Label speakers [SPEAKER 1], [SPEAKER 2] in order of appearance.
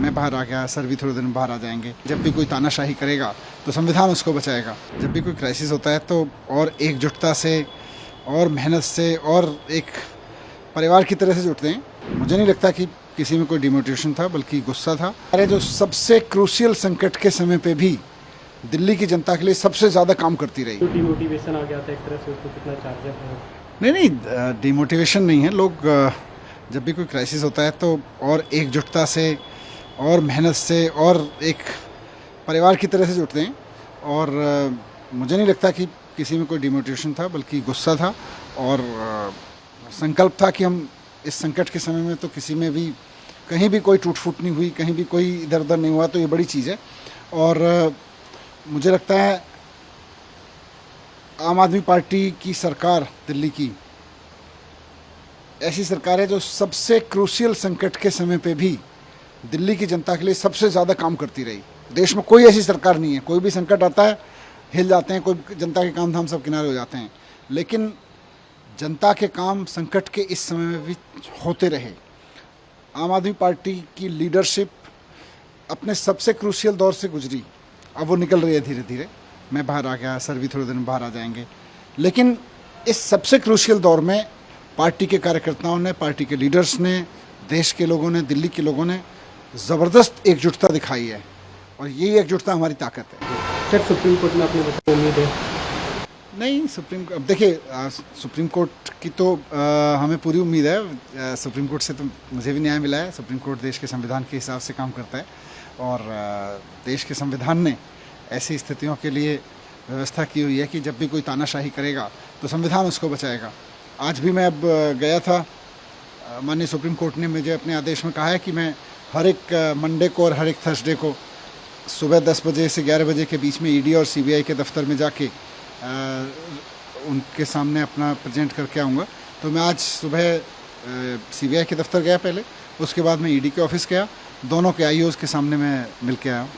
[SPEAKER 1] मैं बाहर आ गया, सर भी थोड़े दिन बाहर आ जाएंगे। जब भी कोई तानाशाही करेगा तो संविधान उसको बचाएगा। जब भी कोई क्राइसिस होता है तो और एकजुटता से और मेहनत से और एक परिवार की तरह से जुटते हैं। मुझे नहीं लगता कि किसी में कोई डिमोटिवेशन था, बल्कि गुस्सा था। अरे जो सबसे क्रूशियल संकट के समय पे भी दिल्ली की जनता के लिए सबसे ज़्यादा काम करती रही।
[SPEAKER 2] तो डिमोटिवेशन आ गया था एक तरह से, उसको कितना चार्जर है?
[SPEAKER 1] नहीं, डिमोटिवेशन नहीं है। लोग जब भी कोई क्राइसिस होता है तो और एकजुटता से और मेहनत से और एक परिवार की तरह से जुटते हैं। और मुझे नहीं लगता कि किसी में कोई डिमोटिवेशन था, बल्कि गुस्सा था और संकल्प था कि हम इस संकट के समय में तो किसी में भी कहीं भी कोई टूट फूट नहीं हुई, कहीं भी कोई इधर उधर नहीं हुआ, तो ये बड़ी चीज़ है। और मुझे लगता है आम आदमी पार्टी की सरकार दिल्ली की ऐसी सरकार है जो सबसे क्रूशियल संकट के समय पे भी दिल्ली की जनता के लिए सबसे ज़्यादा काम करती रही। देश में कोई ऐसी सरकार नहीं है। कोई भी संकट आता है, हिल जाते हैं, कोई जनता के काम धाम सब किनारे हो जाते हैं, लेकिन जनता के काम संकट के इस समय में भी होते रहे। आम आदमी पार्टी की लीडरशिप अपने सबसे क्रूशियल दौर से गुजरी, अब वो निकल रही है धीरे धीरे। मैं बाहर आ गया, सर भी थोड़े दिन बाहर आ जाएंगे, लेकिन इस सबसे क्रूशियल दौर में पार्टी के कार्यकर्ताओं ने, पार्टी के लीडर्स ने, देश के लोगों ने, दिल्ली के लोगों ने ज़बरदस्त एकजुटता दिखाई है, और यही एकजुटता हमारी ताकत है।
[SPEAKER 2] सर, सुप्रीम कोर्ट में अपने बच्चों को उम्मीद है?
[SPEAKER 1] नहीं, अब देखिए, सुप्रीम कोर्ट की तो हमें पूरी उम्मीद है। सुप्रीम कोर्ट से तो मुझे भी न्याय मिला है। सुप्रीम कोर्ट देश के संविधान के हिसाब से काम करता है, और देश के संविधान ने ऐसी स्थितियों के लिए व्यवस्था की हुई है कि जब भी कोई तानाशाही करेगा तो संविधान उसको बचाएगा। आज भी मैं अब गया था, माननीय सुप्रीम कोर्ट ने मुझे अपने आदेश में कहा है कि मैं हर एक मंडे को और हर एक थर्सडे को सुबह 10 बजे से 11 बजे के बीच में ईडी और सीबीआई के दफ्तर में जाके उनके सामने अपना प्रेजेंट करके आऊँगा। तो मैं आज सुबह सीबीआई के दफ्तर गया पहले, उसके बाद मैं ईडी के ऑफिस गया, दोनों के आईओज़ के सामने मैं मिल के आया हूँ।